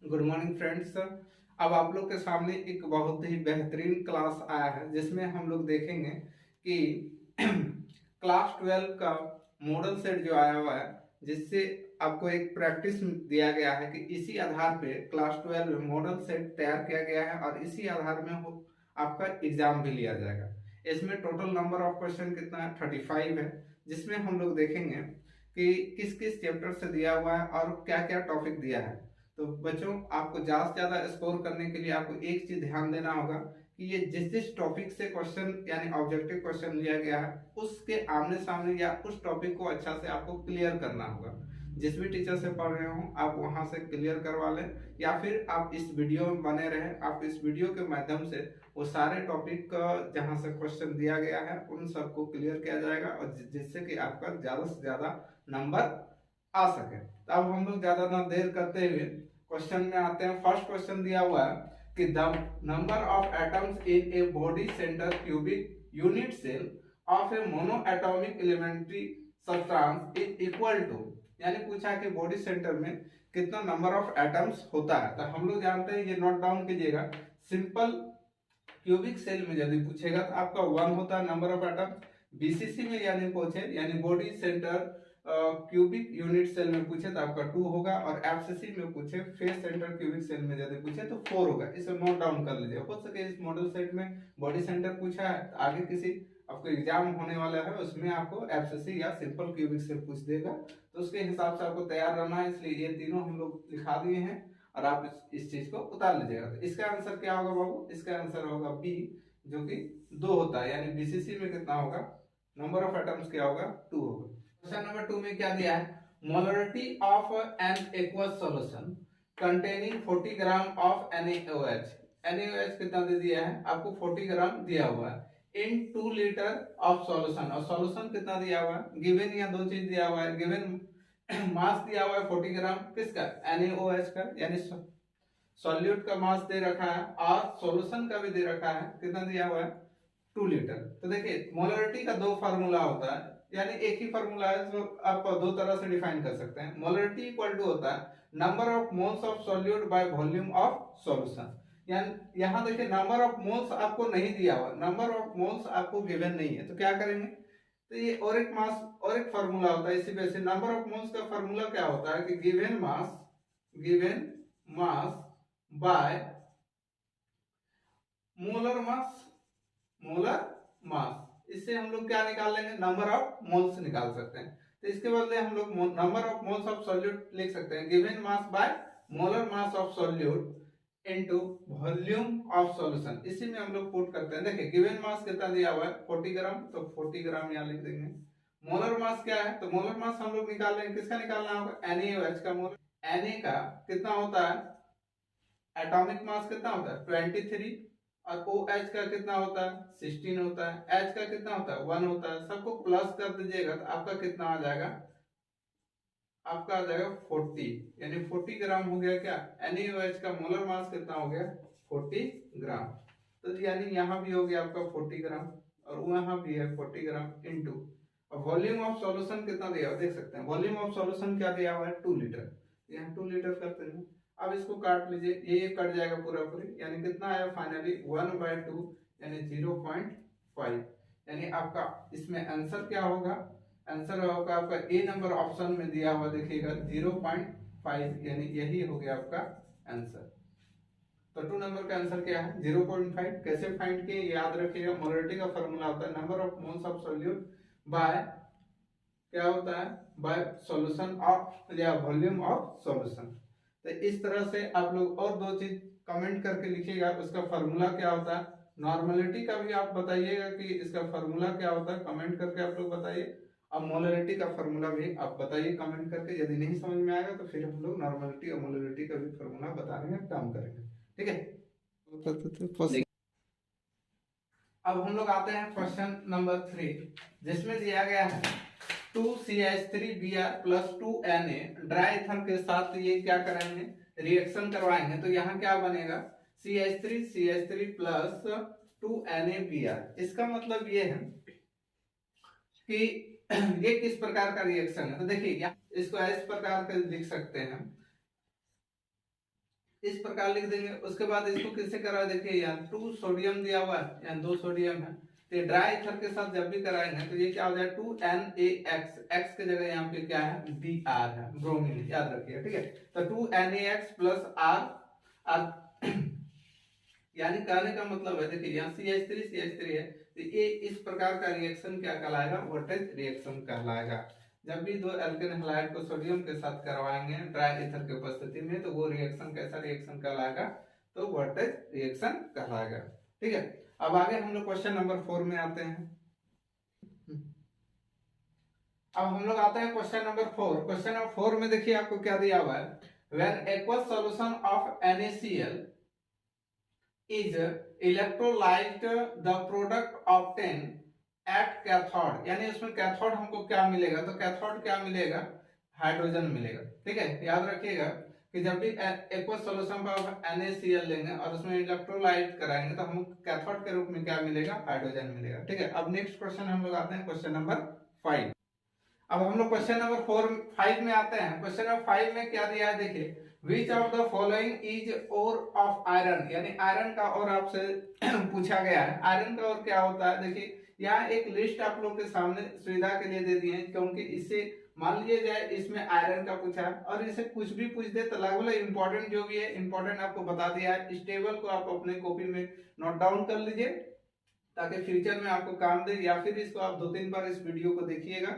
Good morning friends. अब आप लोग के सामने एक बहुत ही बेहतरीन क्लास आया है जिसमें हम लोग देखेंगे कि क्लास 12 का मॉडल सेट जो आया हुआ है, जिससे आपको एक प्रैक्टिस दिया गया है कि इसी आधार पे क्लास 12 में मॉडल सेट तैयार किया गया है और इसी आधार में हो आपका एग्जाम भी लिया जाएगा। इसमें टोटल नंबर ऑफ क्वेश्चन कितना है, 35 है, जिसमें हम लोग देखेंगे कि किस किस चैप्टर से दिया हुआ है और क्या क्या टॉपिक दिया है। तो बच्चों, आपको ज्यादा से ज्यादा स्कोर करने के लिए आपको एक चीज ध्यान देना होगा कि ये जिस जिस टॉपिक से क्वेश्चन यानी ऑब्जेक्टिव क्वेश्चन लिया गया है उसके आमने सामने या उस टॉपिक को अच्छा से आपको क्लियर करना होगा। जिस भी टीचर से पढ़ रहे हो आप वहां से क्लियर करवा लें, या फिर आप इस वीडियो में बने रहें। आप इस वीडियो के माध्यम से वो सारे टॉपिक का जहां से क्वेश्चन दिया गया है उन सबको क्लियर किया जाएगा और जिससे कि आपका ज्यादा से ज्यादा नंबर आ सके। तो अब हम लोग ज्यादा ना देर करते हुए क्वेश्चन में आते हैं। फर्स्ट क्वेश्चन दिया हुआ है कि the number of atoms in a body centre cubic unit cell of a mono atomic elementary substance is equal to, यानी पूछा कि बॉडी सेंटर में कितना नंबर ऑफ एटम्स होता है। तो हम लोग जानते हैं, ये नोट डाउन कीजिएगा। सिंपल क्यूबिक सेल में यदि पूछेगा तो आपका 1 होता है नंबर ऑफ एटम। बीसीसी में यानी पूछे यानी body centre cubic unit cell में पूछे तो आपका 2 होगा, और एफसीसी में पूछे फेस सेंटर क्यूबिक सेल में यदि पूछे तो 4 होगा। इसे नोट डाउन कर लीजिए। हो सके इस मॉडल सेट में बॉडी सेंटर पूछा है तो आगे किसी आपको एग्जाम होने वाला है उसमें आपको एफसीसी या सिंपल क्यूबिक सेल पूछ देगा, तो उसके हिसाब से आपको तैयार रहना है। इसलिए ये तीनों हम लोग दिखा दिए हैं और आप इस चीज को उतार लीजिएगा। तो इसका आंसर क्या होगा बाबू? इसका आंसर होगा बी, जो कि 2 होता है। यानी बीसीसी में कितना होगा, नंबर ऑफ एटम्स क्या होगा, 2 होगा। क्वेश्चन नंबर 2 में क्या दिया है, molarity of an aqueous solution containing 40 gram of NaOH। NaOH कितना दे दिया है आपको, 40 ग्राम दिया हुआ है इन 2 लीटर ऑफ सॉल्यूशन। और सॉल्यूशन कितना दिया हुआ है, गिवन या दो चीज दिया हुआ है। गिवन मास दिया हुआ है 40 ग्राम किसका, NaOH का, यानी सॉल्यूट का मास दे रखा है और सॉल्यूशन का भी दे रखा है। कितना दिया हुआ है, 2 लीटर। तो देखिए मोलरिटी का 2 फार्मूला होता है, यानी एक ही फार्मूला है जो आप दो तरह से डिफाइन कर सकते हैं। मोलरिटी इक्वल टू होता है number of moles of solute by volume of solution. यानी यहां देखिए नंबर ऑफ मोल्स आपको नहीं दिया हुआ, नंबर ऑफ मोल्स आपको गिवन नहीं है, तो क्या करेंगे, तो ये और एक मास और एक फार्मूला होता है इसी वजह से। नंबर ऑफ मोल्स का फार्मूला क्या होता है कि given mass by molar mass, molar mass. इससे हम लोग क्या निकाल लेंगे, नंबर ऑफ मोल्स निकाल सकते हैं। तो इसके बदले हम लोग number of moles of solute लिख सकते हैं, given mass by molar mass of solute into volume of solution. इसी में हम लोग पुट करते हैं। देखिए गिवन मास कितना दिया हुआ है 40 ग्राम, तो 40 ग्राम यहाँ लिख देंगे। मोलर मास क्या है, तो मोलर मास हम लोग निकाल लेंगे, किसका निकालना होगा, NaOH का। मोलर Na का कितना होता है, एटॉमिक मास कितना होता है 23, और OH का कितना होता है 16 होता है, H का कितना होता है 1 होता है। सबको प्लस कर दीजिएगा तो आपका कितना आ जाएगा, आपका आ जाएगा 40, यानी 40 ग्राम हो गया। क्या NaOH का मोलर मास कितना हो गया 40 ग्राम। तो यानी यहाँ भी हो गया आपका 40 ग्राम और वहां भी है 40 ग्राम इनटू वॉल्यूम ऑफ सॉल्यूशन कितना दिया हुआ देख सकते हैं। वॉल्यूम ऑफ सॉल्यूशन क्या दिया हुआ है 2 लीटर, यहाँ 2 लीटर करते हैं। अब इसको काट लीजिए, ये कट जाएगा पूरा पूरी, यानी कितना आया फाइनली 1/2 यानी 0.5। यानी आपका इसमें आंसर क्या होगा, आंसर होगा आपका ए नंबर ऑप्शन में दिया हुआ देखिएगा 0.5, यानी यही हो गया आपका आंसर। तो 2 नंबर का आंसर क्या है 0.5। कैसे फाइंड किए याद रखिएगा, मोलरिटी का फॉर्मूला होता है number of moles of solute bye क्या होता है, बाय सॉल्यूशन ऑफ या वॉल्यूम ऑफ सॉल्यूशन। तो इस तरह से आप लोग और दो चीज कमेंट करके लिखिएगा, उसका फॉर्मूला क्या होता है। नॉर्मलिटी का भी आप बताइएगा कि इसका फॉर्मूला क्या होता है, कमेंट करके आप लोग बताइए। अब मोलरिटी का फॉर्मूला भी आप बताइए कमेंट करके। यदि नहीं समझ में आएगा तो फिर हम लोग नॉर्मलिटी और मोलरिटी का भी फॉर्मूला बताने का काम करेंगे, ठीक है। अब हम लोग आते हैं क्वेश्चन नंबर 3, जिसमें दिया गया है 2CH3Br plus 2Na dry ether के साथ ये क्या कराएंगे, रिएक्शन करवाएंगे। तो यहाँ क्या बनेगा CH3 प्लस 2NaBr। इसका मतलब ये है कि ये किस प्रकार का रिएक्शन है। तो देखिए इसको इस प्रकार का लिख सकते हैं इस प्रकार लिख देंगे। उसके बाद इसको किससे करा, देखिए यहाँ 2 सोडियम दिया हुआ है, यहाँ 2 सोडियम है, तो ड्राई ईथर के साथ जब भी कराएंगे तो ये क्या हो जाए 2NaX, x की जगह यहाँ पे क्या है Br है, ब्रोमीन, याद रखिए, ठीक है। तो 2NaX प्लस R यानी कहने का मतलब है, देखिए यहाँ CH3 है, तो ये इस प्रकार का रिएक्शन क्या कहलाएगा, वोल्टेज रिएक्शन कहलाएगा। जब भी दो एल्केन हैलाइड को सोडियम के साथ करवाएंगे ड्राई ईथर की उपस्थिति में, तो वो रिएक्शन कैसा रिएक्शन कहलाएगा, तो वोल्टेज रिएक्शन कहलाएगा, ठीक है। अब आगे हम लोग क्वेश्चन नंबर 4 में आते हैं। अब हम लोग आते हैं क्वेश्चन नंबर 4। क्वेश्चन नंबर 4 में देखिए आपको क्या दिया हुआ है, when aqueous solution of NaCl is electrolyzed the product obtained at cathode, यानी उसमें कैथोड हमको क्या मिलेगा, तो कैथोड क्या मिलेगा, हाइड्रोजन मिलेगा, ठीक है। याद रखिएगा कि जब भी एक्वस सॉल्यूशन ऑफ NaCl लेंगे और उसमें इलेक्ट्रोलाइट कराएंगे तो हमको कैथोड के रूप में क्या मिलेगा, हाइड्रोजन मिलेगा, ठीक है। अब नेक्स्ट क्वेश्चन हम लोग आते हैं क्वेश्चन नंबर 5। अब हम लोग क्वेश्चन नंबर 5 में आते हैं। क्वेश्चन नंबर 5 में क्या दिया है, देखिए Which of the following is ore of iron, यानी आयरन का और आपसे पूछा गया है। आयरन का और क्या होता है, देखिए यहाँ एक लिस्ट आप लोग के सामने सुविधा के लिए दे दी है, क्योंकि इससे मान लीजिए जाए इसमें आयरन का पूछा है और इसे कुछ भी पूछ दे तो लगभग इंपॉर्टेंट जो भी है इंपॉर्टेंट आपको बता दिया है। इस टेबल को आप अपने कॉपी में नोट डाउन कर लीजिए ताकि फ्यूचर में आपको काम दे, या फिर इसको आप 2-3 बार इस वीडियो को देखिएगा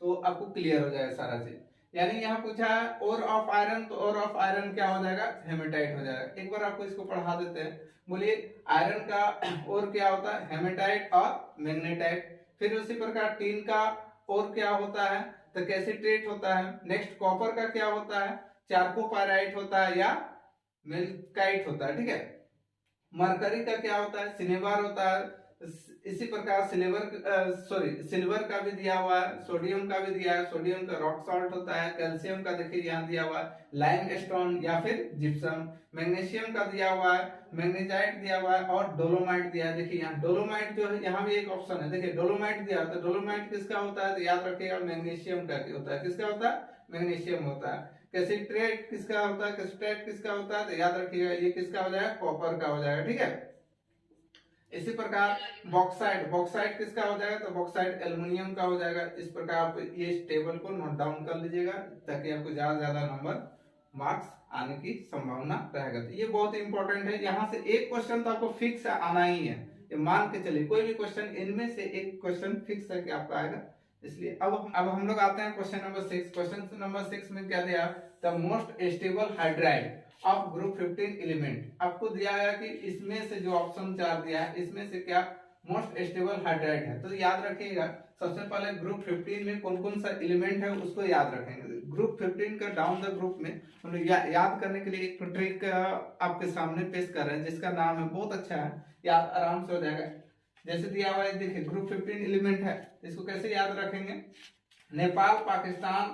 तो आपको क्लियर हो जाएगा सारा चीज। यानी यहाँ पूछा है ओर ऑफ आयरन, तो ओर ऑफ आयरन क्या हो जाएगा, हेमेटाइट हो जाएगा। एक बार आपको इसको पढ़ा देते हैं, बोलिए आयरन का ओर क्या होता है, हेमेटाइट और मैग्नेटाइट। फिर उसी प्रकार टीन का ओर क्या होता है, तो कैसिट्रेट होता है। नेक्स्ट कॉपर का क्या होता है, चार्कोपाइराइट होता है या मिल्काइट होता है, ठीक है। मरकरी का क्या होता है, सिनेबार होता है। इसी प्रकार सिल्वर का भी दिया हुआ है, सोडियम का भी दिया है, सोडियम का रॉक सॉल्ट होता है। कैल्शियम का देखिए यहाँ दिया हुआ है लाइम स्टोन या फिर जिप्सम। मैग्नीशियम का दिया हुआ है मैग्नेटाइट दिया हुआ है, और डोलोमाइट दिया है। देखिए यहाँ डोलोमाइट जो है, यहाँ भी एक ऑप्शन है, देखिए डोलोमाइट दिया है, तो डोलोमाइट किसका होता है, तो याद रखिएगा मैग्नीशियम का होता है। किसका होता है, मैग्नीशियम होता है। कैसिट्रेट किसका होता है, कैसिट्रेट किसका होता है, तो याद रखिएगा ये किसका हो जाएगा, कॉपर का हो जाएगा, ठीक है। इसी प्रकार बॉक्साइट किसका हो जाएगा, तो बॉक्साइट एल्युमिनियम का हो जाएगा। इस प्रकार आप ये इस टेबल को नोट डाउन कर लीजिएगा ताकि आपको ज्यादा नंबर मार्क्स आने की संभावना रहेगा। तो ये बहुत इंपॉर्टेंट है, यहाँ से एक क्वेश्चन तो आपको फिक्स आना ही है, ये मान के चलिए कोई भी क्वेश्चन इनमें से एक क्वेश्चन फिक्स है कि आपका आएगा। इसलिए अब हम लोग आते हैं क्वेश्चन नंबर 6। क्वेश्चन नंबर 6 में क्या दिया, the most stable hydride of group 15 element. आपको दिया गया कि इसमें से जो ऑप्शन 4 दिया है इसमें से क्या मोस्ट स्टेबल हाइड्राइड है। तो याद रखिएगा सबसे पहले ग्रुप 15 में कौन कौन सा एलिमेंट है उसको याद रखेंगे। ग्रुप 15 का डाउन द ग्रुप में हम लोग याद करने के लिए एक ट्रिक आपके सामने पेश कर रहे हैं जिसका नाम है, बहुत अच्छा है, याद आराम से हो जाएगा। जैसे दिया हुआ है देखिए ग्रुप 15 एलिमेंट है, इसको कैसे याद रखेंगे, नेपाल पाकिस्तान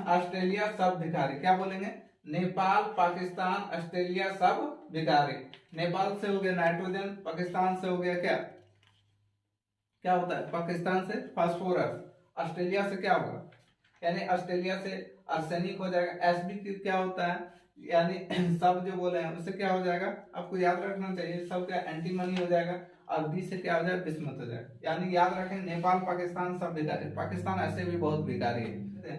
ऑस्ट्रेलिया सब भिखारी। क्या बोलेंगे, नेपाल पाकिस्तान ऑस्ट्रेलिया सब भिखारी। नेपाल से हो गया नाइट्रोजन, पाकिस्तान से हो गया क्या होता है, पाकिस्तान से फास्फोरस, ऑस्ट्रेलिया से क्या होगा, यानी ऑस्ट्रेलिया से आर्सेनिक हो जाएगा। Sb क्या होता है, यानी सब जो बोले हैं उससे क्या हो जाएगा, आपको याद रखना चाहिए, सब क्या एंटीमनी हो जाएगा। और बी से क्या हो जाएगा, बिस्मत हो जाएगा। यानी याद रखें नेपाल पाकिस्तान सब भिखारी, पाकिस्तान ऐसे भी बहुत भिखारी है।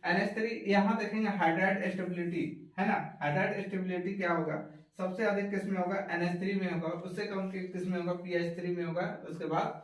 NH3 यहाँ देखेंगे हाइड्राइड स्टेबिलिटी है ना, हाइड्राइड स्टेबिलिटी क्या होगा, सबसे अधिक किस में होगा, NH3 में होगा, उससे कम किस में होगा, PH3 में होगा। उसके बाद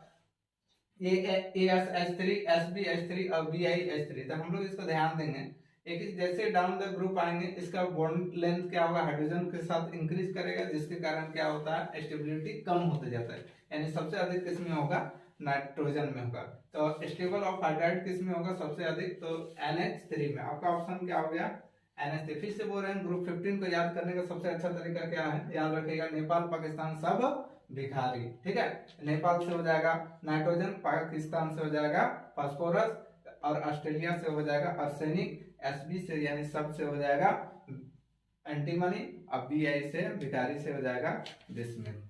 ASH3, SbH3 और BiH3। तो हम लोग इसको ध्यान देंगे, एक जैसे डाउन द ग्रुप आएंगे इसका बॉन्ड लेंथ क्या होगा, हाइड्रोजन के साथ इंक्रीज करेगा, जिसके कारण क्या होता है, स्टेबिलिटी कम होते जाता है। यानी सबसे अधिक किस में होगा, नाइट्रोजन में होगा। तो स्टेबल ऑफ हाइड्राइड किस में होगा सबसे अधिक, तो NH3 में। आपका ऑप्शन क्या हो गया, NH3। फिर से बोल रहे हैं ग्रुप 15 को याद करने का सबसे अच्छा तरीका क्या है, याद रखिएगा नेपाल पाकिस्तान सब भिखारी, ठीक है। नेपाल से हो जाएगा नाइट्रोजन, पाकिस्तान से हो जाएगा फास्फोरस, और ऑस्ट्रेलिया से हो जाएगा आर्सेनिक, Sb से यानी सब से हो जाएगा एंटीमनी, और Bi से भिखारी से हो जाएगा बिस्मिल।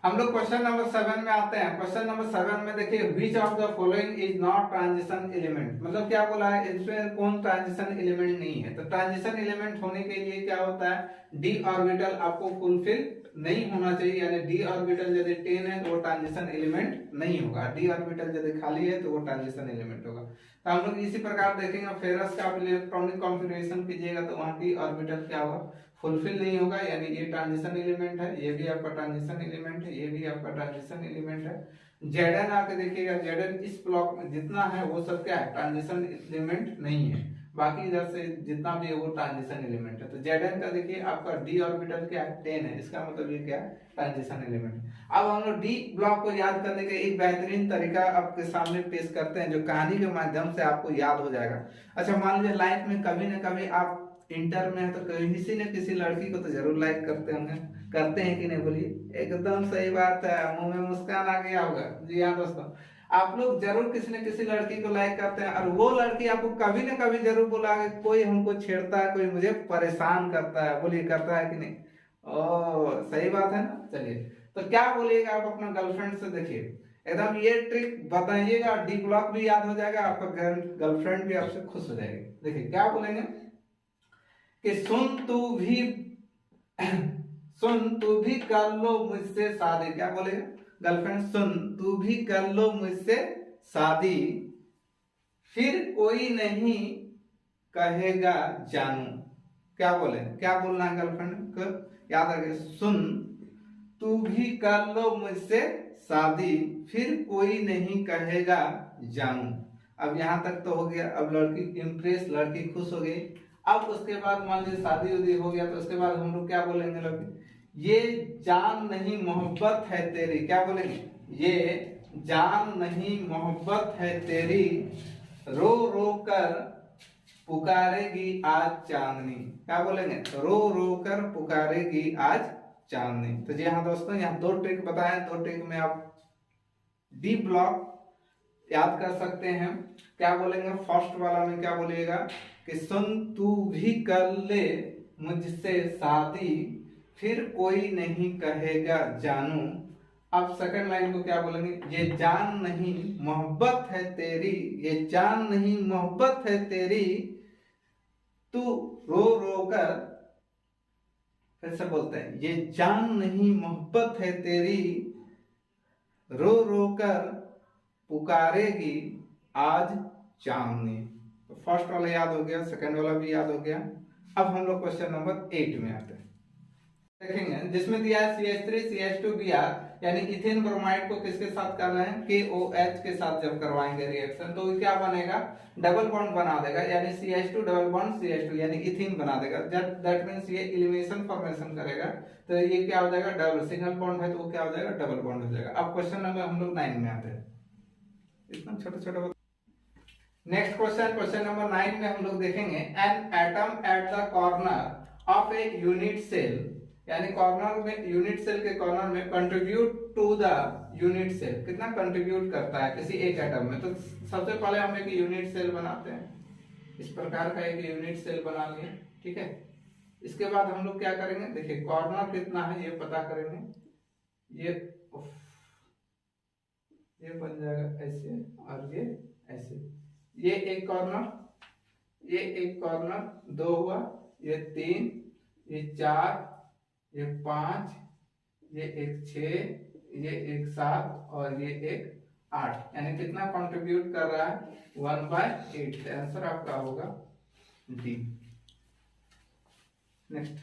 हम लोग क्वेश्चन नंबर 7 में आते हैं। क्वेश्चन नंबर 7 में देखिए, which of the following is not transition element, मतलब क्या बोला है, इसमें कौन ट्रांजिशन एलिमेंट नहीं है। तो ट्रांजिशन एलिमेंट होने के लिए क्या होता है, डी ऑर्बिटल आपको फुलफिल नहीं होना चाहिए, यानी डी ऑर्बिटल यदि 10 है तो वो ट्रांजिशन एलिमेंट नहीं होगा, डी ऑर्बिटल यदि खाली है तो वो ट्रांजिशन एलिमेंट होगा। तो हम लोग इसी प्रकार देखेंगे, फेरस का आप इलेक्ट्रॉनिक कॉन्फ़िगरेशन कीजिएगा तो वहां डी ऑर्बिटल क्या होगा, फुलफिल नहीं होगा, यानी ये ट्रांजिशन एलिमेंट है, ये भी आपका ट्रांजिशन एलिमेंट है, ये भी आपका ट्रांजिशन एलिमेंट है। जेडन आके देखिएगा, जेडन इस ब्लॉक में जितना है वो सब क्या है, ट्रांजिशन एलिमेंट नहीं है, बाकी इधर से जितना भी है वो ट्रांजिशन एलिमेंट है। तो जेडन का देखिए आपका डी ऑर्बिटल क्या है, 10 है, इसका मतलब ये क्या है, ट्रांजिशन एलिमेंट। अब हम लोग डी ब्लॉक को याद करने का एक बेहतरीन तरीका आपके सामने पेश करते हैं, जो कहानी के माध्यम से आपको याद हो जाएगा। अच्छा, मान लीजिए लाइफ में कभी न कभी आप इंटर में है तो किसी न किसी लड़की को तो जरूर लाइक करते होंगे, करते हैं कि नहीं, बोलिए। एकदम सही बात है, मुंह में मुस्कान आ गया होगा। जी हाँ दोस्तों, आप लोग जरूर किसी न किसी लड़की को लाइक करते हैं, और वो लड़की आपको कभी न कभी जरूर बोला है कोई हमको छेड़ता है, कोई मुझे परेशान करता है, बोलिए करता है कि नहीं। ओ सही बात है ना। चलिए, तो क्या बोलिएगा आप अपना गर्लफ्रेंड से, देखिए एकदम ये ट्रिक बताइएगा, डी ब्लॉक भी याद हो जाएगा, आपका गर्लफ्रेंड भी आपसे खुश हो जाएगी। देखिए क्या बोलेंगे कि सुन तू भी कर लो मुझसे शादी, क्या बोलेगा गर्लफ्रेंड, सुन तू भी कर लो मुझसे शादी, फिर कोई नहीं कहेगा जानू। क्या बोले, क्या बोलना है गर्लफ्रेंड को, याद रखे, सुन तू भी कर लो मुझसे शादी, फिर कोई नहीं कहेगा जानू। अब यहां तक तो हो गया, अब लड़की इम्प्रेस, लड़की खुश हो गई। अब उसके बाद मान लीजिए शादी उदी हो गया, तो उसके बाद हम लोग क्या बोलेंगे लड़की, ये जान नहीं मोहब्बत है तेरी, क्या बोलेंगे, ये जान नहीं मोहब्बत है तेरी, रो रो कर पुकारेगी आज चांदनी, क्या बोलेंगे, रो रो कर पुकारेगी आज चांदनी। तो जी हाँ दोस्तों, यहाँ दो ट्रिक बताए, दो ट्रिक में आप डी ब्लॉक याद कर सकते हैं। क्या बोलेंगे, फर्स्ट वाला में क्या बोलिएगा कि सुन तू भी कर ले मुझसे शादी, फिर कोई नहीं कहेगा जानू। अब सेकंड लाइन को क्या बोलेंगे, ये जान नहीं मोहब्बत है तेरी, ये जान नहीं मोहब्बत है तेरी, तू रो रो कर, फिर से बोलते हैं, ये जान नहीं मोहब्बत है तेरी, रो रो कर पुकारेगी आज चांदनी। तो फर्स्ट वाला याद हो गया, सेकंड वाला भी याद हो गया। अब हम लोग क्वेश्चन नंबर 8 में आते हैं, देखेंगे जिसमें दिया है CH3 CH2Br, यानी इथेन ब्रोमाइड को किसके साथ कर रहे हैं, KOH के साथ जब करवाएंगे रिएक्शन तो क्या बनेगा, डबल बॉन्ड बना देगा, यानी CH2 डबल बॉन्ड CH2 यानी इथेन बना देगा। दैट मींस ये एलिमिनेशन फॉर्मेशन करेगा, तो ये क्या हो जाएगा, डबल, सिंगल बॉन्ड है तो वो क्या हो जाएगा, डबल बॉन्ड हो जाएगा। अब क्वेश्चन नंबर हम लोग 9 में आते हैं, इतना छोटा छोटा। नेक्स्ट क्वेश्चन, क्वेश्चन नंबर 9 में हम लोग देखेंगे, an atom at the corner of a unit cell, यानी कॉर्नर में, यूनिट सेल के कॉर्नर में contribute to the unit cell, कितना कंट्रीब्यूट करता है किसी एक एटम में। तो सबसे पहले हम एक यूनिट सेल बनाते हैं, इस प्रकार का एक यूनिट सेल बना लिए, ठीक है। इसके बाद हम लोग क्या करेंगे, देखिए कॉर्नर कितना है ये पता करेंगे, ये बन जाएगा ऐसे और ये ऐसे, ये एक कॉर्नर, ये एक कॉर्नर, 2 हुआ, ये 3, ये 4, ये 5, ये एक 6, ये एक 7 और ये एक 8, यानी कितना कंट्रीब्यूट कर रहा है, 1/8। आंसर आपका होगा D. Next,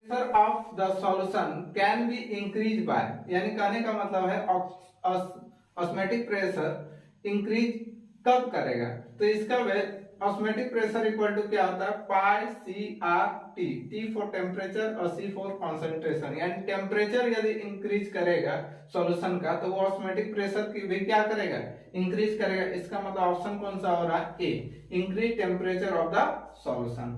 pressure of the solution can be increase by, यानी कहने का मतलब है ऑस्मोटिक प्रेशर इंक्रीज कब करेगा, तो इसका ऑस्मोटिक प्रेशर इक्वल टू क्या होता है, पाई CRT, T फॉर टेम्परेचर और C फॉर कॉन्सेंट्रेशन, यानी टेम्परेचर यदि इंक्रीज करेगा सॉल्यूशन का तो वो ऑस्मोटिक प्रेशर की भी क्या करेगा, इंक्रीज करेगा। इसका मतलब ऑप्शन कौन सा हो रहा है, a, increase temperature of the solution.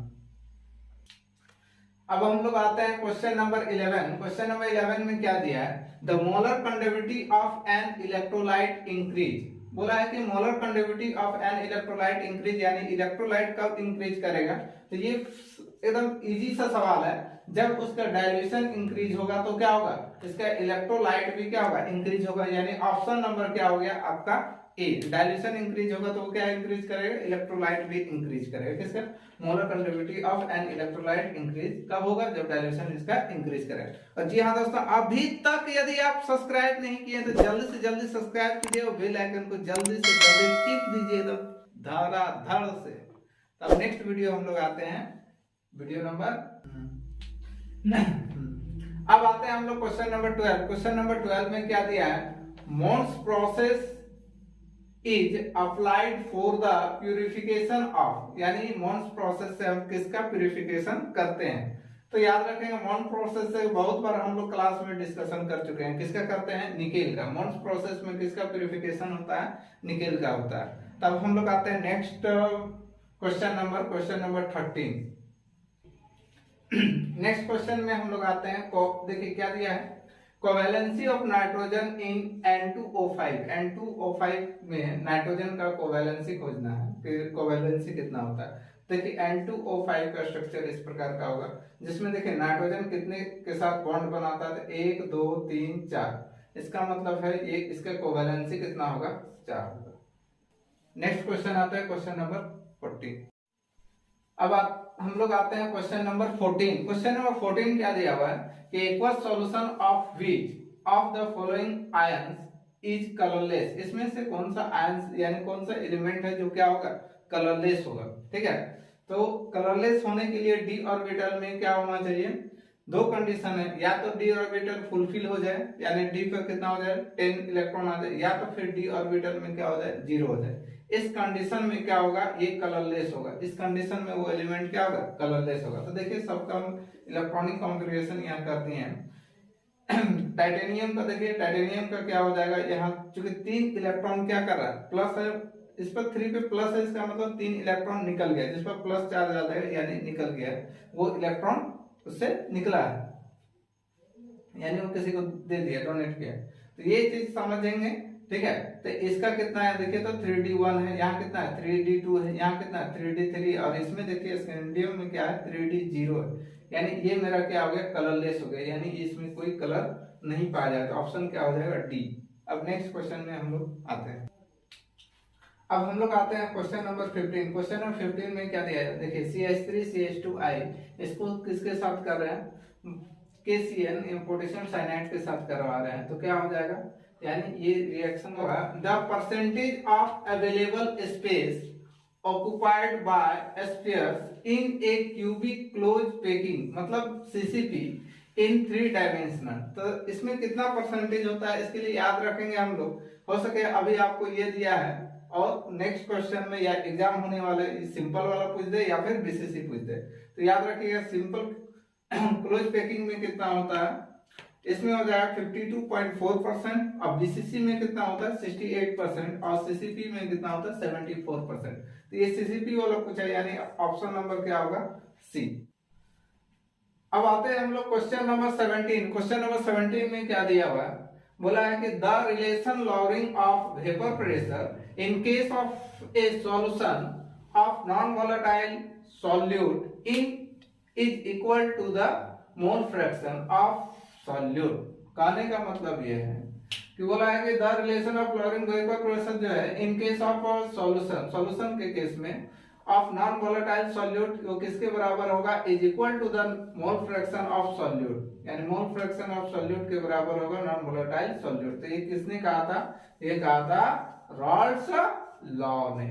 अब हम लोग आते हैं क्वेश्चन नंबर 11। क्वेश्चन नंबर 11 में क्या दिया है, the molar conductivity of an electrolyte increase, बोला है कि molar conductivity of an electrolyte increase, यानी इलेक्ट्रोलाइट कब इंक्रीज करेगा। तो ये एकदम इजी सा सवाल है, जब उसका डाइल्यूशन इंक्रीज होगा तो क्या होगा, इसका इलेक्ट्रोलाइट भी क्या होगा, इंक्रीज होगा। यानी ऑप्शन नंबर क्या हो गया आपका ए, डाइल्यूशन इंक्रीज होगा तो वो क्या इंक्रीज करेगा, इलेक्ट्रोलाइट भी इंक्रीज करेगा। किसका, molar conductivity of an electrolyte increase कब होगा, जब डाइल्यूशन इसका इंक्रीज करेगा। और जी हाँ दोस्तों, अभी तक यदि आप सब्सक्राइब नहीं किए तो जल्दी से जल्दी सब्सक्राइब कीजिए और बेल आइकन को जल्दी से जल्दी टिप दीजिए एकदम धड़ाधड़ से। तब नेक्स्ट वीडियो हम लोग आते हैं वीडियो नंबर अब आते हैं हम लोग क्वेश्चन नंबर 12। क्वेश्चन नंबर 12 में क्या दिया है, Mond's process is applied for the purification of, यानी मोन्स प्रोसेस से हम किसका प्यूरिफिकेशन करते हैं। तो याद रखेंगे मोन्स प्रोसेस से बहुत बार हम लोग क्लास में डिस्कशन कर चुके हैं, किसका करते हैं, निकेल का। मोन्स प्रोसेस में किसका प्यूरिफिकेशन होता है, निकेल का होता है। तब हम लोग आते हैं next question number 13। Next question में हम लोग आते हैं, देखिए क्या दिया है, covalency of nitrogen in N2O5। N2O5 में नाइट्रोजन का कोवैलेंसी खोजना है कि कोवैलेंसी कितना होता है। देखिए N2O5 का स्ट्रक्चर इस प्रकार का होगा, जिसमें देखिए नाइट्रोजन कितने के साथ बॉन्ड बनाता है, 1 2 3 4। इसका मतलब है ये इसका कोवैलेंसी कितना होगा, 4 होगा। नेक्स्ट क्वेश्चन आता है क्वेश्चन नंबर 14। अब हम लोग आते हैं क्वेश्चन नंबर 14। क्वेश्चन नंबर 14 क्या दिया हुआ है कि aqueous solution of which of the following ions is colourless. इसमें से कौन सा आयंस यानी कौन सा एलिमेंट है जो क्या होगा, कलरलेस होगा। ठीक है, तो कलरलेस होने के लिए डी ऑर्बिटल में क्या होना चाहिए, दो कंडीशन है, या तो डी ऑर्बिटल फुलफिल हो जाए, यानी डी पर कितना हो जाए 10 इलेक्ट्रॉन आ जाए, या तो फिर डी ऑर्बिटल में क्या हो जाए 0 हो जाए। इस कंडीशन में क्या होगा, ये कलरलेस होगा। इस कंडीशन में वो एलिमेंट क्या होगा, कलरलेस होगा। तो देखिए सबका इलेक्ट्रॉनिक कॉन्फ़िगरेशन यहाँ करते हैं। टाइटेनियम का देखिए, टाइटेनियम का क्या हो जाएगा, यहाँ चूंकि 3 इलेक्ट्रॉन क्या कर रहा है, प्लस है, इस पर 3 पे प्लस है, इसका मतलब 3 इलेक्ट्रॉन निकल गया, जिस पर प्लस चार्ज आ जाएगा यानी निकल गया, वो इलेक्ट्रॉन उससे निकला है, यानी वो किसी को दे दिया, डोनेट किया। तो ये चीज समझेंगे। ठीक है, तो इसका कितना है देखिए, तो 3D1 है, यहाँ कितना है 3D2 है, यहाँ कितना है 3D3, और इसमें देखिए स्कैंडियम में क्या है 3D0 है, यानी ये मेरा क्या हो गया, कलरलेस हो गया, यानी इसमें कोई कलर नहीं पाया जाएगा। ऑप्शन क्या हो जाएगा, डी। अब नेक्स्ट क्वेश्चन में हम लोग आते हैं। अब हम लोग आते हैं क्वेश्चन नंबर 15। क्वेश्चन नंबर 15 में क्या दिया है, देखिए CH3CH2I, इसको किसके साथ कर रहे हैं, KCN पोटेशियम साइनाइड के साथ करवा रहे हैं। तो क्या हो जाएगा, यानी ये रिएक्शन होगा, the percentage of available space occupied by spheres in A cubic close packing, मतलब CCP इन 3 डायमेंशनल। तो इसमें कितना परसेंटेज होता है, इसके लिए याद रखेंगे हम लोग। हो सके अभी आपको ये दिया है और नेक्स्ट क्वेश्चन में या एग्जाम होने वाले सिंपल वाला पूछ दे या फिर BCC पूछ दे। तो याद रखिएगा सिंपल क्लोज पैकिंग में कितना होता है, इसमें हो जाएगा 52.4%, और BCC में कितना होता है 68%, और CCP में कितना होता है 74%। तो ये CCP वाला पूछा, यानी ऑप्शन नंबर क्या होगा, सी। अब आते हैं हम लोग क्वेश्चन नंबर 17। क्वेश्चन नंबर 17 में क्या दिया हुआ है, बोला है कि the relation lowering of vapour pressure in case of a solution of non volatile solute in is equal to the mole fraction of solute. कहने का मतलब यह है कि बोला है कि the relation of lowering vapour pressure जो है इन केस ऑफ सॉल्यूशन के केस में ऑफ नॉन वोलेटाइल सॉल्यूट, वो किसके बराबर होगा, is equal to the mole fraction of solute, यानी मोल फ्रैक्शन ऑफ सॉल्यूट के बराबर होगा नॉन वोलेटाइल सॉल्यूट। तो ये किसने कहा था, ये कहा था रॉल्स लॉ ने।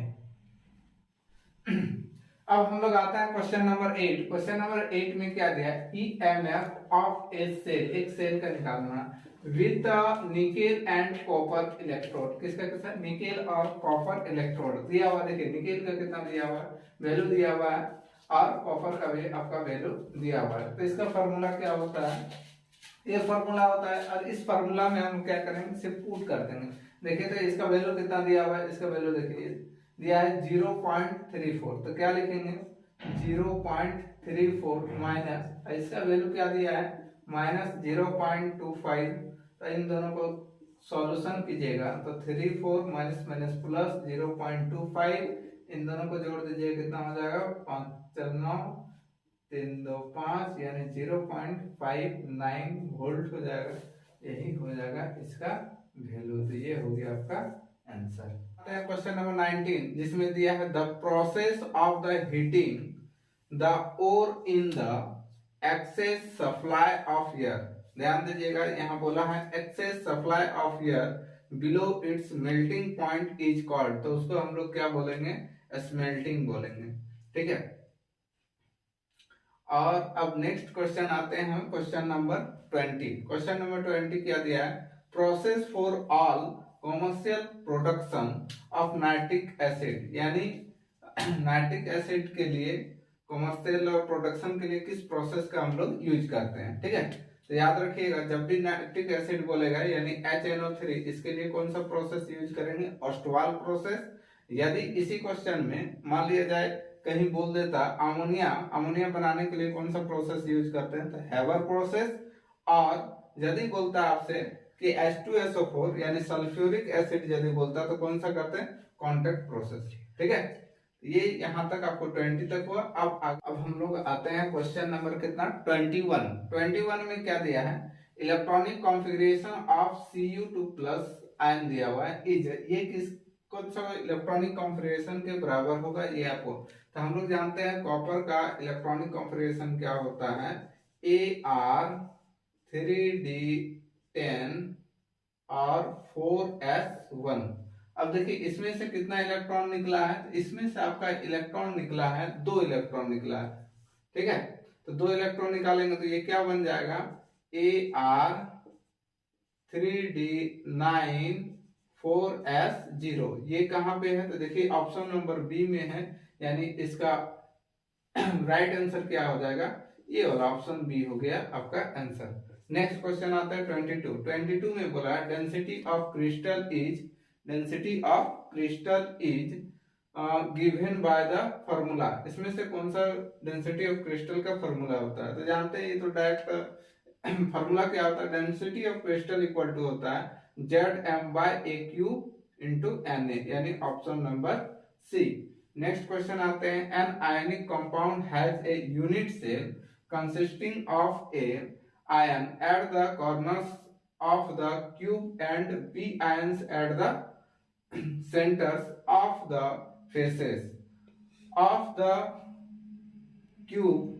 अब हम लोग आता है क्वेश्चन नंबर 8। क्वेश्चन नंबर 8 में क्या दिया है, EMF ऑफ ए सेल, एक सेल का निकालना with nickel and copper electrode. किसका किसका, निकेल और कॉपर इलेक्ट्रोड दिया हुआ। देखिए निकेल का कितना दिया हुआ है, वैल्यू दिया हुआ है, और कॉपर का भी आपका वैल्यू दिया हुआ है। तो इसका फार्मूला क्या होता है, ये फार्मूला होता है, और इस फार्मूला में हम क्या करेंगे, सिर्फ पुट कर देंगे। देखिए तो इसका वैल्यू कितना दिया हुआ है, इसका वैल्यू देखिए दिया है 0.34, तो क्या लिखेंगे 0.34 माइनस, इसका वैल्यू क्या दिया है -0.25, तो इन दोनों को सॉल्यूशन कीजिएगा तो 3 4 माइनस माइनस प्लस 0.25, इन दोनों को जोड़ दीजिए कितना हो जाएगा 95 3 2 5 यानी 0.59 वोल्ट हो जाएगा। यही हो जाएगा इसका वैल्यू। तो ये हो गया आपका आंसर। आते हैं क्वेश्चन नंबर 19 जिसमें दिया है the process of the heating the ore in the excess supply of air. ध्यान दीजिएगा यहाँ बोला है excess supply of air below its melting point is called, तो उसको हम लोग क्या बोलेंगे स्मेल्टिंग बोलेंगे। ठीक है। और अब नेक्स्ट क्वेश्चन आते हैं हम क्वेश्चन नंबर 20। क्वेश्चन नंबर 20 क्या दिया है process for all commercial production of nitric acid, यानी नाइट्रिक एसिड के लिए कॉमर्शियल और प्रोडक्शन के लिए किस प्रोसेस का हम लोग यूज करते हैं। ठीक है। तो याद रखिएगा जब भी नाइट्रिक एसिड बोलेगा यानी HNO3, इसके लिए कौन सा प्रोसेस यूज करेंगे ऑस्टवाल प्रोसेस। यदि इसी क्वेश्चन में मान लिया जाए कहीं बोल देता अमोनिया बनाने के लिए कौन सा प्रोसेस यूज करते हैं तो हैवर प्रोसेस, और यदि बोलता आपसे कि H2SO4 यानी सल्फ्यूरिक एसिड यदि बोलता तो कौन सा करते हैं कॉन्टैक्ट प्रोसेस। ठीक है। ये यहाँ तक आपको 20 तक हुआ। अब हम लोग आते हैं क्वेश्चन नंबर कितना 21 में क्या दिया है electronic configuration of Cu2+ ion दिया हुआ है इज, ये किस कौन सा इलेक्ट्रॉनिक कॉन्फ़िगरेशन के बराबर होगा ये आपको। तो हम लोग जानते हैं कॉपर का इलेक्ट्रॉनिक कॉन्फ़िगरेशन क्या होता है Ar3D10 और 4s1। अब देखिए इसमें से कितना इलेक्ट्रॉन निकला है, तो इसमें से आपका इलेक्ट्रॉन निकला है 2 इलेक्ट्रॉन निकला है। ठीक है। तो 2 इलेक्ट्रॉन निकालेंगे तो ये क्या बन जाएगा Ar3D9 4s0। ये कहां पे है तो देखिए ऑप्शन नंबर बी में है, यानी इसका राइट आंसर क्या हो जाएगा ये वाला ऑप्शन बी हो गया आपका आंसर। नेक्स्ट क्वेश्चन आता है 22 में बोला है density of crystal is given by the formula. इसमें से कौन सा डेंसिटी ऑफ क्रिस्टल का फार्मूला होता है तो जानते हैं ये तो डायरेक्ट फार्मूला क्या होता है density of crystal equal to होता है Zm/AQ into Na, यानी option number C. Next question आते हैं an ionic compound has a unit cell consisting of a ion at the corners of the cube and p ions at the centers of the faces of the cube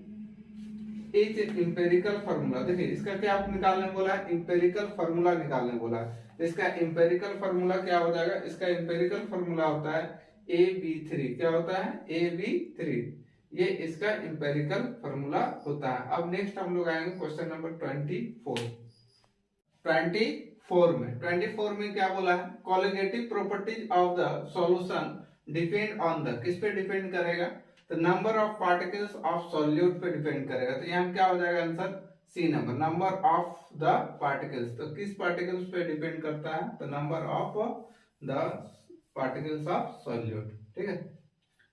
is empirical formula। देखिए इसका क्या आप निकालने बोला है empirical formula निकालने बोला है। तो इसका इंपेरिकल फार्मूला क्या हो जाएगा इसका इंपेरिकल फार्मूला होता है AB3। क्या होता है AB3, ये इसका इंपेरिकल फार्मूला होता है। अब नेक्स्ट हम लोग आएंगे क्वेश्चन नंबर 24 में क्या बोला है colligative properties of the solution depend on the, किस पे डिपेंड करेगा तो number of particles of solute पे डिपेंड करेगा। तो यहाँ क्या हो जाएगा answer C number of the particles. तो किस पार्टिकल्स पे डिपेंड करता है तो number of the particles of solute. ठीक है,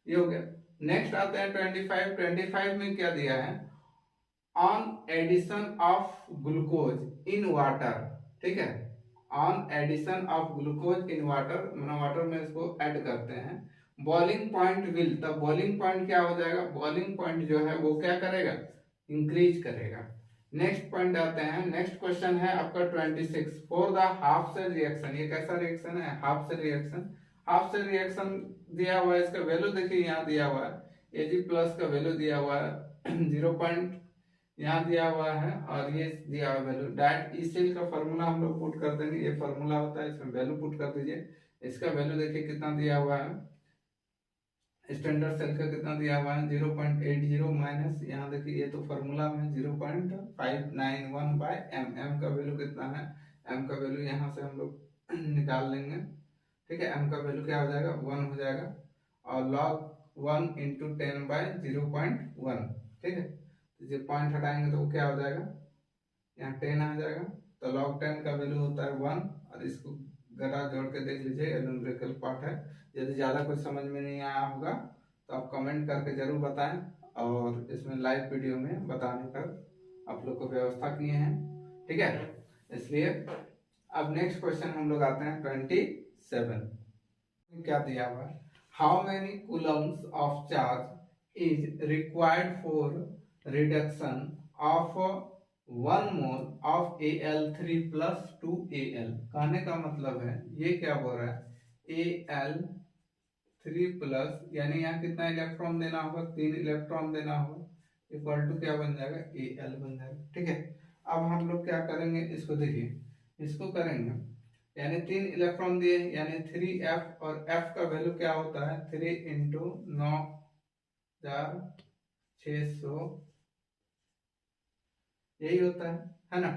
ये हो गया। नेक्स्ट आता है 25 में क्या दिया है on addition of glucose in water. ठीक है, on addition of glucose in water, water में इसको ऐड करते हैं बॉइलिंग पॉइंट विल, तब बॉइलिंग पॉइंट क्या हो जाएगा बॉइलिंग पॉइंट जो है वो क्या करेगा इंक्रीज करेगा। नेक्स्ट पॉइंट आते हैं, नेक्स्ट क्वेश्चन है आपका 26 for the half cell reaction. ये कैसा रिएक्शन है half cell reaction. Half cell reaction दिया हुआ है, इसका वैल्यू देखिए यहाँ दिया हुआ है Ag+ का वैल्यू दिया हुआ है 0. यहाँ दिया हुआ है और ये दिया हुआ वैल्यू डायरेक्ट ई सेल का फार्मूला हम लोग पुट कर देंगे। ये फार्मूला होता है, इसमें वैल्यू पुट कर दीजिए। इसका वैल्यू देखिए कितना दिया हुआ है स्टैंडर्ड सेल का कितना दिया हुआ है 0.80 माइनस यहाँ देखिए ये तो फार्मूला में 0.591/m। m का वैल्यू कितना है m का वैल्यू यहाँ से हम लोग निकाल लेंगे। ठीक है, m का वैल्यू क्या हो जाएगा 1 हो जाएगा और log 1 × 10/0.1। ठीक है, ये पॉइंट हटाएंगे तो वो क्या हो जाएगा यहाँ 10 आ जाएगा। तो log 10 का वैल्यू होता है 1 और इसको गड़ा जोड़ के देख लीजिए न्यूमेरिकल पार्ट है। यदि ज़्यादा कुछ समझ में नहीं आया होगा तो आप कमेंट करके जरूर बताएं और इसमें लाइव वीडियो में बताने का आप लोग को व्यवस्था किए हैं। ठीक है, इसलिए अब नेक्स्ट क्वेश्चन हम लोग आते हैं 27। क्या दिया हुआ है, how many Coulomb's of charge is required for reduction of 1 mole of Al3 plus 2Al। कहने का मतलब है ये क्या बोल रहा है, Al3 प्लस यानी यहाँ कितना इलेक्ट्रॉन देना होगा, 3 इलेक्ट्रॉन देना होगा, इक्वल टू क्या बन जाएगा, Al बन जाएगा। ठीक है, अब हम लोग क्या करेंगे, इसको देखिए, इसको करेंगे यानी 3 इलेक्ट्रॉन दिए यानी 3f, और f का वैल्यू क्या होता है, 3 इंटू 9,600 यही होता है ना,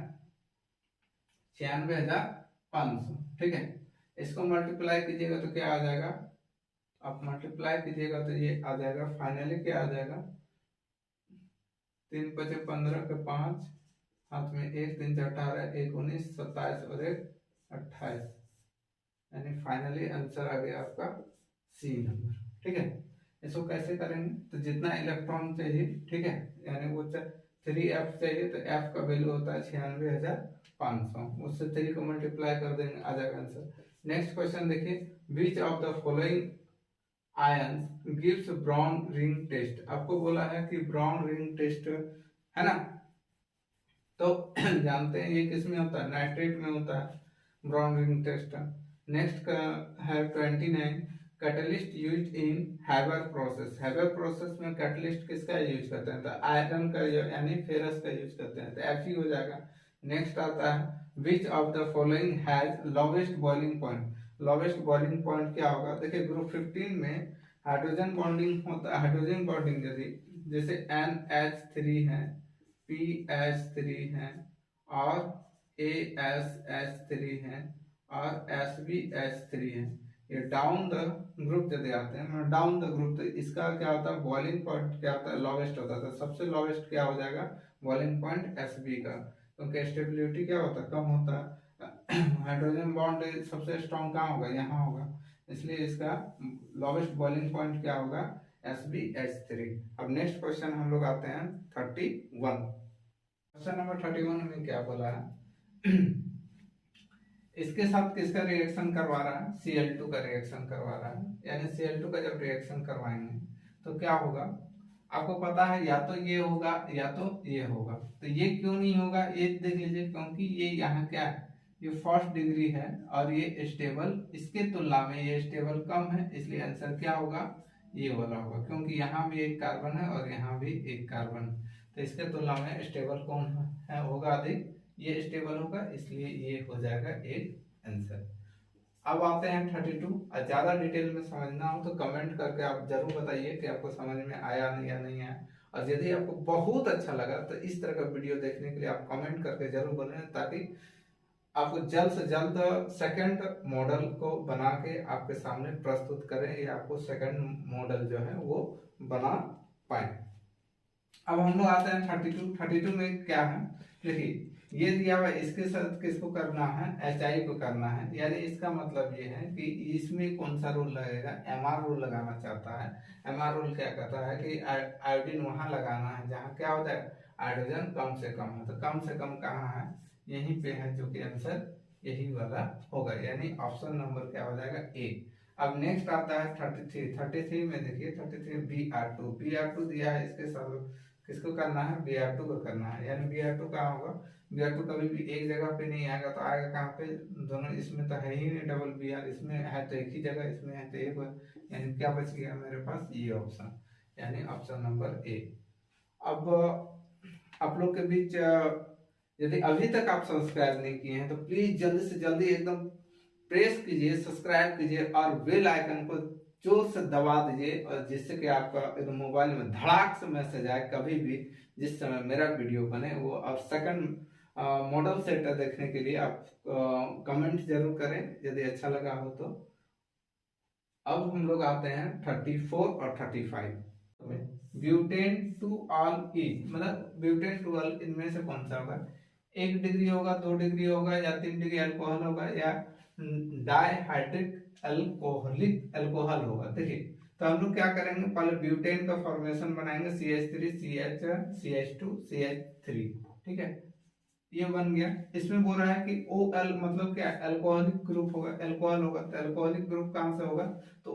96,500। ठीक है, इसको मल्टीप्लाई कीजिएगा तो क्या आ जाएगा, आप मल्टीप्लाई कीजिएगा तो ये आ जाएगा, फाइनली क्या आ जाएगा, 3 × 5 = 15 के 5 हाथ में 1, 3 × 18, 1 19, 27 और 1 28, यानी फाइनली आंसर आ गया आपका सी नंबर। ठीक है, इसको कैसे करेंगे, तो जितना इलेक्ट्रॉन चाहिए, ठीक है, यानी वो 3f चाहिए तो f का वैल्यू होता है 96,500, उससे 3 को मल्टीप्लाई कर देंगे, आ जाएगा आंसर। नेक्स्ट क्वेश्चन देखिए, which of the following ions gives brown ring test. आपको बोला है कि ब्राउन रिंग टेस्ट है ना, तो जानते हैं ये किस में होता है, नाइट्रेट में होता है ब्राउन रिंग टेस्ट। नेक्स्ट का है 29, catalyst used in Haber process. Haber process में कैटलिस्ट किसका यूज करते हैं, तो आयरन का यानी फेरस का यूज करते हैं, तो Fe हो जाएगा। नेक्स्ट आता है विच of the following has lowest boiling point. Lowest boiling point क्या होगा, देखिए ग्रुप 15 में हाइड्रोजन बॉन्डिंग होता है, हाइड्रोजन बॉन्डिंग यदि जैसे NH3 है, PH3 है और ASH3 है और SbH3 है, ये डाउन द ग्रुप यदि आते हैं, डाउन द ग्रुप, तो इसका क्या होता है, बॉइलिंग पॉइंट क्या होता है, लोवेस्ट होता है, तो सबसे लोवेस्ट क्या हो जाएगा, बॉइलिंग पॉइंट Sb का, क्योंकि स्टेबिलिटी क्या होता है, कम होता है। हाइड्रोजन बॉन्ड सबसे स्ट्रॉन्ग कहाँ होगा, यहाँ होगा, इसलिए इसका लोवेस्ट बॉइलिंग पॉइंट क्या होगा, SbH3। अब नेक्स्ट क्वेश्चन हम लोग आते हैं 31। क्वेश्चन नंबर 31 में क्या बोला है, इसके साथ किसका रिएक्शन करवा रहा है, Cl2 का रिएक्शन करवा रहा है, यानी Cl2 का जब रिएक्शन करवाएंगे तो क्या होगा, आपको पता है या तो ये होगा या तो ये होगा, तो ये क्यों नहीं होगा, ये देख लीजिए, क्योंकि ये यहाँ क्या है, ये फर्स्ट डिग्री है और ये स्टेबल, इसके तुलना में ये स्टेबल कम है, इसलिए आंसर क्या होगा, ये वाला होगा, क्योंकि यहाँ भी एक कार्बन है और यहाँ भी एक कार्बन, तो इसके तुलना में स्टेबल कौन है होगा अधिक, ये स्टेबल होगा, इसलिए ये हो जाएगा एक आंसर। अब आते हैं 32। और ज्यादा डिटेल में समझना हो तो कमेंट करके आप जरूर बताइए कि आपको समझ में आया नहीं या नहीं आया, और यदि आपको बहुत अच्छा लगा तो इस तरह का वीडियो देखने के लिए आप कमेंट करके जरूर बनाएं, ताकि आपको जल्द से जल्द सेकंड मॉडल को बना के आपके सामने प्रस्तुत करें, या आपको सेकंड मॉडल जो है वो बना पाए। अब हम लोग आते हैं 32 में क्या है, देखिए ये दिया हुआ, इसके साथ किसको करना है, HI को करना है, यानी इसका मतलब ये है कि इसमें कौन सा रूल लगेगा, MR रूल लगाना चाहता है। MR रूल क्या कहता है कि आयोडीन वहां लगाना है जहाँ क्या होता है, हाइड्रोजन कम से कम है, तो कम से कम कहाँ है, यहीं पे है, जो कि आंसर यही वाला होगा, यानी ऑप्शन नंबर क्या हो जाएगा, ए। अब नेक्स्ट आता है 33 में देखिए, 33 Br2 दिया है, इसके साथ किसको करना है, Br2 को करना है, यानी Br2 कहाँ होगा, Br2 कभी भी एक जगह पे नहीं आएगा, तो आएगा कहाँ पे, दोनों इसमें तो है ही नहीं डबल Br, इसमें है तो एक ही जगह, इसमें है तो एक, यानी क्या बच गया मेरे पास, ये ऑप्शन, यानी ऑप्शन नंबर ए। अब आप लोग के बीच यदि अभी तक आप सब्सक्राइब नहीं किए हैं तो प्लीज जल्दी से जल्दी एकदम प्रेस कीजिए, सब्सक्राइब कीजिए और बेल आइकन को जोर से दबा दीजिए, और जिससे कि आपका एकदम मोबाइल में धड़ाक से मैसेज आए कभी भी जिस समय मेरा वीडियो बने वो। और सेकंड मॉडल सेट देखने के लिए आप कमेंट जरूर करें यदि अच्छा लगा हो तो। अब हम लोग आते हैं 34 और 35 में, ब्यूटेन टू ऑल ई, मतलब ब्यूटेन टू ऑल, इनमें से कौन सा होगा, 1 डिग्री होगा, 2 डिग्री होगा, या 3 डिग्री अल्कोहल होगा, या डाइहाइड्रिक अल्कोहलिक अल्कोहल होगा। देखिए तो हम लोग क्या करेंगे, पहले ब्यूटेन का फॉर्मेशन बनाएंगे, CH3 CH CH2 CH3, ठीक है। ये बन गया। इसमें बोल रहा है कि OL मतलब क्या, अल्कोहलिक ग्रुप होगा, अल्कोहल होगा, तो अल्कोहलिक ग्रुप कहाँ से होगा, तो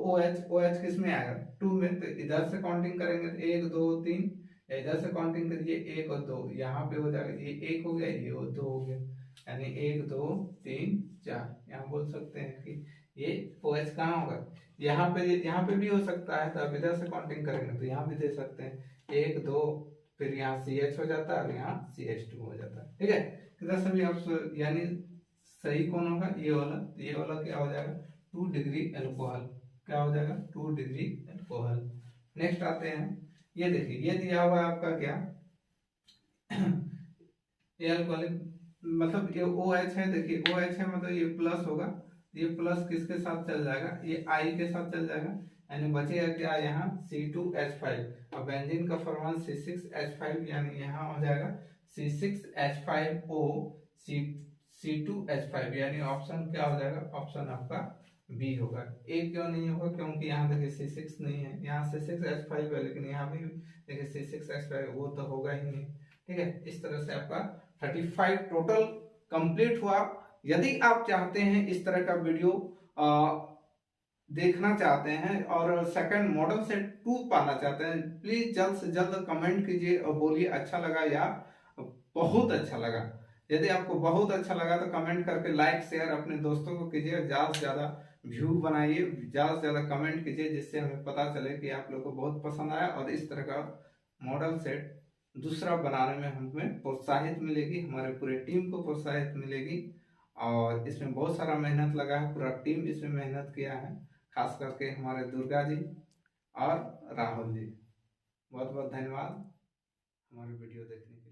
OH किस में आएगा, 2 में। तो इधर से काउंटिंग करेंगे तो 1 2 3, इधर से काउंटिंग करिए 1 और 2, यहाँ पे हो जाएगा, ये 1 हो गया, ये 2 हो गया, यानी 1 2 3 4। यहाँ बोल सकते हैं कि ये OH कहाँ होगा, यहाँ पे भी हो सकता है। तो अब इधर से काउंटिंग करेंगे तो यहाँ भी दे सकते हैं 1 2, फिर यहाँ CH हो जाता है और यहाँ CH2 हो जाता है। ठीक है, इधर से भी आप यानी सही कौन होगा, ये वाला। तो ये वाला क्या हो जाएगा, 2 डिग्री अल्कोहल, क्या हो जाएगा, 2 डिग्री अल्कोहल। नेक्स्ट आते हैं, ये देखिए, ये दिया हुआ है आपका क्या, ये अल्कोहलिक मतलब ये OH है, देखिए OH है मतलब ये प्लस होगा, ये प्लस किसके साथ चल जाएगा, ये I के साथ चल जाएगा, यानी बचेगा क्या यहाँ C2H5। अब बेंजीन का फॉर्मूला C6H5, यानी यहाँ हो जाएगा C6H5O C2H5, यानी ऑप्शन क्या हो जाएगा, ऑप्शन आपका बी होगा। ए क्यों नहीं होगा, क्योंकि यहाँ देखिए C6 नहीं है, यहाँ C6H5 है, लेकिन यहाँ भी देखिए C6H5, वो तो होगा ही नहीं। ठीक है, इस तरह से आपका 35 टोटल कंप्लीट हुआ। यदि आप चाहते हैं इस तरह का वीडियो देखना चाहते हैं और सेकंड मॉडल सेट 2 पाना चाहते हैं, प्लीज जल्द से जल्द कमेंट कीजिए और बोलिए अच्छा लगा या बहुत अच्छा लगा। यदि आपको बहुत अच्छा लगा तो कमेंट करके लाइक शेयर अपने दोस्तों को कीजिए, ज़्यादा से ज़्यादा व्यू बनाइए, ज़्यादा से ज़्यादा कमेंट कीजिए, जिससे हमें पता चले कि आप लोगों को बहुत पसंद आया और इस तरह का मॉडल सेट दूसरा बनाने में हमें प्रोत्साहित मिलेगी, हमारे पूरे टीम को प्रोत्साहित मिलेगी। और इसमें बहुत सारा मेहनत लगा है, पूरा टीम इसमें मेहनत किया है, खास करके हमारे दुर्गा जी और राहुल जी। बहुत बहुत धन्यवाद हमारे वीडियो देखने के लिए।